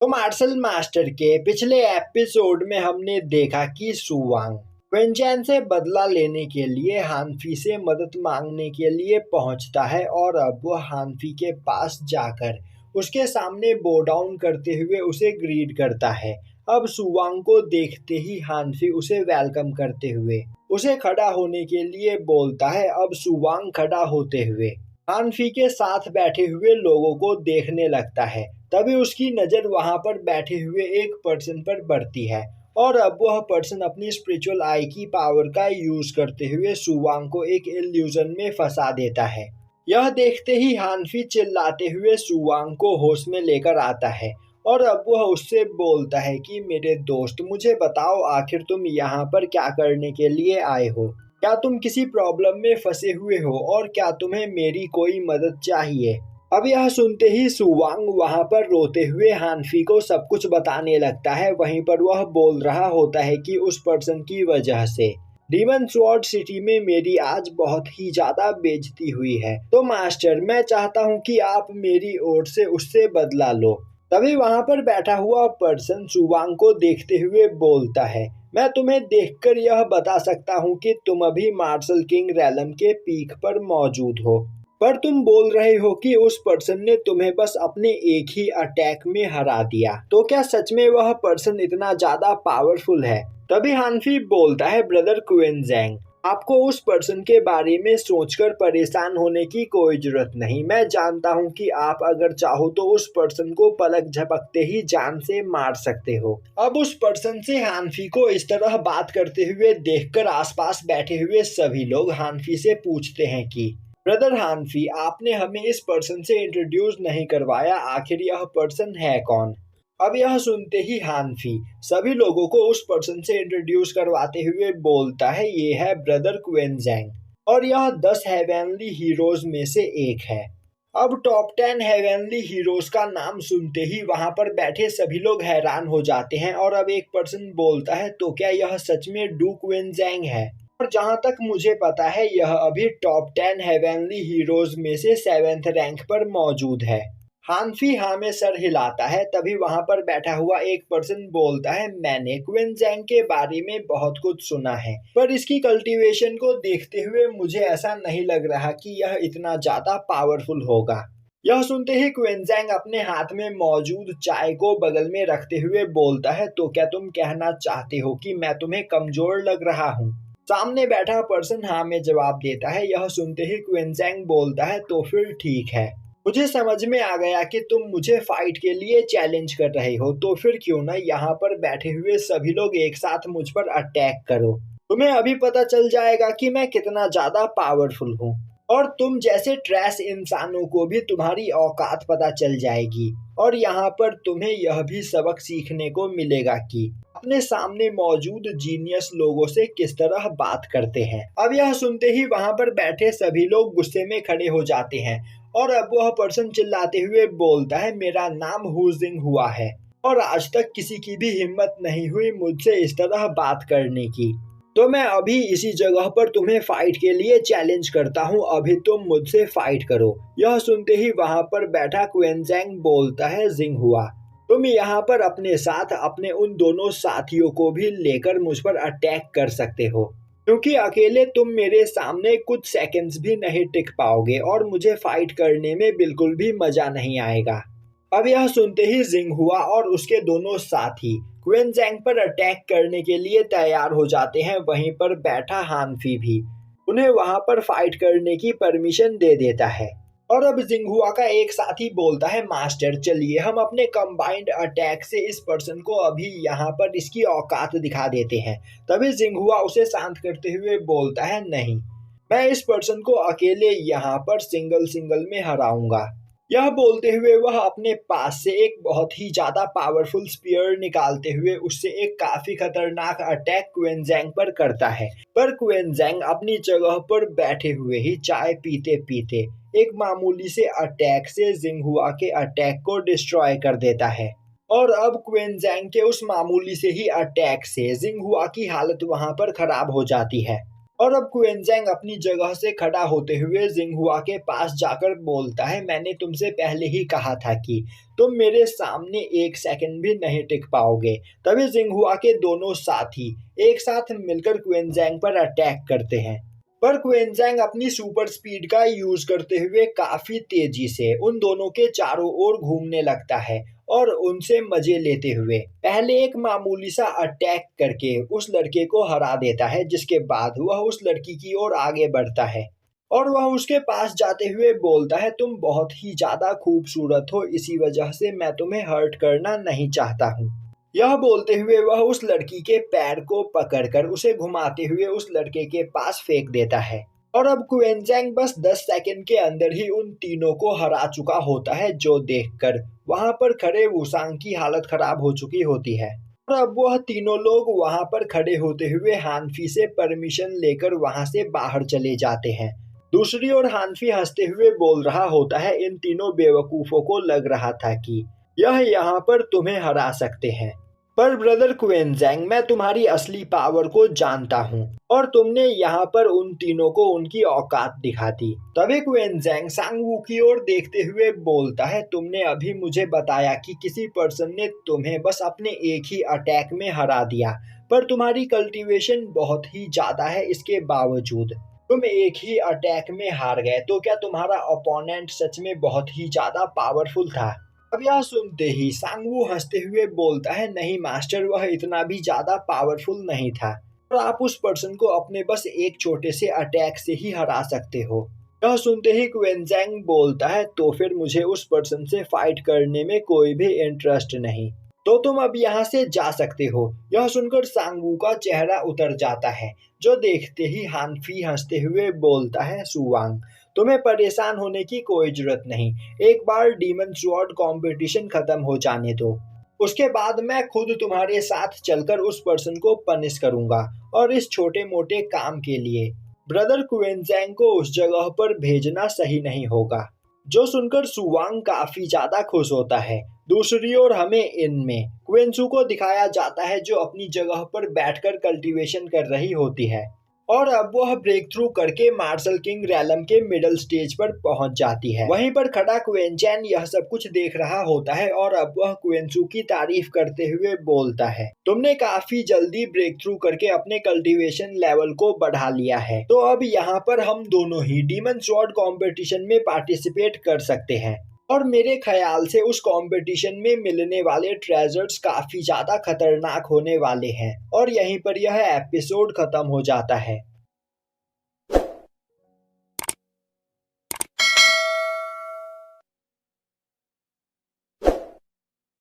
तो martial master के पिछले एपिसोड में हमने देखा कि सुवांग क्विंचैन से बदला लेने के लिए हानफी से मदद मांगने के लिए पहुंचता है और अब वह हानफी के पास जाकर उसके सामने बो डाउन करते हुए उसे ग्रीट करता है। अब सुवांग को देखते ही हानफी उसे वेलकम करते हुए उसे खड़ा होने के लिए बोलता है। अब सुवांग खड़ा होते हुए हानफी के साथ बैठे हुए लोगों को देखने लगता है। तभी उसकी नज़र वहां पर बैठे हुए एक पर्सन पर पड़ती है और अब वह पर्सन अपनी स्पिरिचुअल आई की पावर का यूज करते हुए सुवांग को एक इल्यूजन में फंसा देता है। यह देखते ही हानफी चिल्लाते हुए सुवांग को होश में लेकर आता है और अब वह उससे बोलता है कि मेरे दोस्त, मुझे बताओ आखिर तुम यहाँ पर क्या करने के लिए आए हो? क्या तुम किसी प्रॉब्लम में फंसे हुए हो और क्या तुम्हें मेरी कोई मदद चाहिए? अब यह सुनते ही सुवांग वहां पर रोते हुए हानफी को सब कुछ बताने लगता है। वहीं पर वह बोल रहा होता है कि उस पर्सन की वजह से डीमन स्वॉर्ड सिटी में मेरी आज बहुत ही ज्यादा बेइज्जती हुई है। तो मास्टर, मैं चाहता हूँ कि आप मेरी ओर से उससे बदला लो। तभी वहां पर बैठा हुआ पर्सन सुवांग को देखते हुए बोलता है, मैं तुम्हें देखकर यह बता सकता हूँ कि तुम अभी मार्शल किंग रैलम के पीक पर मौजूद हो, पर तुम बोल रहे हो कि उस पर्सन ने तुम्हें बस अपने एक ही अटैक में हरा दिया। तो क्या सच में वह पर्सन इतना ज्यादा पावरफुल है? तभी हानफी बोलता है, ब्रदर क्विंजेंग, आपको उस पर्सन के बारे में सोचकर परेशान होने की कोई जरूरत नहीं। मैं जानता हूँ कि आप अगर चाहो तो उस पर्सन को पलक झपकते ही जान से मार सकते हो। अब उस पर्सन से हानफी को इस तरह बात करते हुए देखकर आसपास बैठे हुए सभी लोग हानफी से पूछते हैं कि ब्रदर हानफी, आपने हमें इस पर्सन से इंट्रोड्यूस नहीं करवाया, आखिर यह पर्सन है कौन? अब यह सुनते ही हानफी सभी लोगों को उस पर्सन से इंट्रोड्यूस करवाते हुए बोलता है, ये है ब्रदर क्विंजेंग और यह 10 हेवेनली हीरोज में से एक है। अब टॉप 10 हेवेनली हीरोज का नाम सुनते ही वहां पर बैठे सभी लोग हैरान हो जाते हैं और अब एक पर्सन बोलता है, तो क्या यह सच में डू क्विंजेंग है? और जहां तक मुझे पता है यह अभी टॉप 10 हेवेनली हीरोज में से 7th रैंक पर मौजूद है। हानफी हाँ में सर हिलाता है। तभी वहां पर बैठा हुआ एक पर्सन बोलता है, मैंने क्विंजेंग के बारे में बहुत कुछ सुना है, पर इसकी कल्टीवेशन को देखते हुए मुझे ऐसा नहीं लग रहा कि यह इतना ज्यादा पावरफुल होगा। यह सुनते ही क्विंजेंग अपने हाथ में मौजूद चाय को बगल में रखते हुए बोलता है, तो क्या तुम कहना चाहते हो कि मैं तुम्हें कमजोर लग रहा हूँ? सामने बैठा पर्सन हाँ में जवाब देता है। यह सुनते ही क्विंजेंग बोलता है, तो फिर ठीक है, मुझे समझ में आ गया कि तुम मुझे फाइट के लिए चैलेंज कर रहे हो, तो फिर क्यों ना यहाँ पर बैठे हुए सभी लोग एक साथ मुझ पर अटैक करो। तुम्हें अभी पता चल जाएगा कि मैं कितना ज्यादा पावरफुल हूँ और तुम जैसे ट्रैश इंसानों को भी तुम्हारी औकात पता चल जाएगी। और यहाँ पर तुम्हें यह भी सबक सीखने को मिलेगा कि अपने सामने मौजूद जीनियस लोगों से किस तरह बात करते हैं। अब यह सुनते ही वहां पर बैठे सभी लोग गुस्से में खड़े हो जाते हैं और अब वह पर्सन चिल्लाते हुए बोलता है, मेरा नाम हुजिंग हुआ है और आज तक किसी की भी हिम्मत नहीं हुई मुझसे इस तरह बात करने की। तो मैं अभी इसी जगह पर तुम्हें फाइट के लिए चैलेंज करता हूँ, अभी तुम मुझसे फाइट करो। यह सुनते ही वहां पर बैठा क्विंजेंग बोलता है, जिंग हुआ, तुम यहाँ पर अपने साथ अपने उन दोनों साथियों को भी लेकर मुझ पर अटैक कर सकते हो, क्योंकि अकेले तुम मेरे सामने कुछ सेकंड्स भी नहीं टिक पाओगे और मुझे फाइट करने में बिल्कुल भी मजा नहीं आएगा। अब यह सुनते ही जिंग हुआ और उसके दोनों साथी क्विंजेंग पर अटैक करने के लिए तैयार हो जाते हैं। वहीं पर बैठा हानफी भी उन्हें वहां पर फाइट करने की परमिशन दे देता है। और अब जिंगहुआ का एक साथी बोलता है, मास्टर चलिए हम अपने कंबाइंड अटैक से इस पर्सन को अभी यहाँ पर इसकी औकात दिखा देते हैं। तभी जिंगहुआ उसे शांत करते हुए बोलता है, नहीं, मैं इस पर्सन को अकेले यहाँ पर सिंगल सिंगल में हराऊंगा। यह बोलते हुए वह अपने पास से एक बहुत ही ज्यादा पावरफुल स्पीयर निकालते हुए उससे एक काफी खतरनाक अटैक क्विंजेंग पर करता है। पर क्विंजेंग अपनी जगह पर बैठे हुए ही चाय पीते पीते एक मामूली से अटैक से जिंगहुआ के अटैक को डिस्ट्रॉय कर देता है। और अब क्विंजेंग के उस मामूली से ही अटैक से जिंगहुआ की हालत वहां पर खराब हो जाती है। और अब क्वेंजेंग अपनी जगह से खड़ा होते हुए जिंगहुआ के पास जाकर बोलता है, मैंने तुमसे पहले ही कहा था कि तुम मेरे सामने एक सेकंड भी नहीं टिक पाओगे। तभी जिंगहुआ के दोनों साथी एक साथ मिलकर क्वेंजेंग पर अटैक करते हैं, पर क्वेंजेंग अपनी सुपर स्पीड का यूज करते हुए काफी तेजी से उन दोनों के चारों ओर घूमने लगता है और उनसे मजे लेते हुए पहले एक मामूली सा अटैक करके उस लड़के को हरा देता है, जिसके बाद वह उस लड़की की ओर आगे बढ़ता है और वह उसके पास जाते हुए बोलता है, तुम बहुत ही ज्यादा खूबसूरत हो, इसी वजह से मैं तुम्हें हर्ट करना नहीं चाहता हूँ। यह बोलते हुए वह उस लड़की के पैर को पकड़कर उसे घुमाते हुए उस लड़के के पास फेंक देता है और अब क्वेंजेंग बस 10 सेकंड के अंदर ही उन तीनों को हरा चुका होता है, जो देखकर वहां पर खड़े वुसांग की हालत खराब हो चुकी होती है। और अब वह तीनों लोग वहां पर खड़े होते हुए हानफी से परमिशन लेकर वहां से बाहर चले जाते हैं। दूसरी ओर हानफी हंसते हुए बोल रहा होता है, इन तीनों बेवकूफों को लग रहा था कि यह यहाँ पर तुम्हें हरा सकते हैं, पर ब्रदर क्वेंजेंग, मैं तुम्हारी असली पावर को जानता हूँ और तुमने यहाँ पर उन तीनों को उनकी औकात दिखा दी। तभी क्वेंजेंग सांगवू की ओर देखते हुए बोलता है, तुमने अभी मुझे बताया कि किसी पर्सन ने तुम्हें बस अपने एक ही अटैक में हरा दिया, पर तुम्हारी कल्टीवेशन बहुत ही ज्यादा है, इसके बावजूद तुम एक ही अटैक में हार गए, तो क्या तुम्हारा ओपोनेंट सच में बहुत ही ज्यादा पावरफुल था? अब यह सुनते ही सांगवू हंसते हुए बोलता है, नहीं मास्टर, वह इतना भी ज्यादा पावरफुल नहीं था और आप उस पर्सन को अपने बस एक छोटे से अटैक से ही हरा सकते हो। यह सुनते ही क्वेंजेंग बोलता है, तो फिर मुझे उस पर्सन से फाइट करने में कोई भी इंटरेस्ट नहीं, तो तुम अब यहाँ से जा सकते हो। यह सुनकर सांगवू का चेहरा उतर जाता है, जो देखते ही हानफी हंसते हुए बोलता है, सुवांग, तुम्हें परेशान होने की कोई जरूरत नहीं, एक बार डीमन स्वॉर्ड कंपटीशन खत्म हो जाने दो, उसके बाद मैं खुद तुम्हारे साथ चलकर उस पर्सन को पनिश करूंगा और इस छोटे मोटे काम के लिए ब्रदर क्वेंजेंग को उस जगह पर भेजना सही नहीं होगा। जो सुनकर सुवांग काफी ज्यादा खुश होता है। दूसरी ओर हमें इनमें क्वेंसू को दिखाया जाता है, जो अपनी जगह पर बैठकर कल्टीवेशन कर रही होती है और अब वह ब्रेक थ्रू करके मार्शल किंग रैलम के मिडल स्टेज पर पहुंच जाती है। वहीं पर खड़ा क्वेंचैन यह सब कुछ देख रहा होता है और अब वह क्वेंसू की तारीफ करते हुए बोलता है, तुमने काफी जल्दी ब्रेक थ्रू करके अपने कल्टीवेशन लेवल को बढ़ा लिया है, तो अब यहाँ पर हम दोनों ही डीमन स्वॉर्ड कंपटीशन में पार्टिसिपेट कर सकते हैं और मेरे ख्याल से उस कंपटीशन में मिलने वाले ट्रेजर्स काफी ज्यादा खतरनाक होने वाले हैं। और यहीं पर यह एपिसोड खत्म हो जाता है।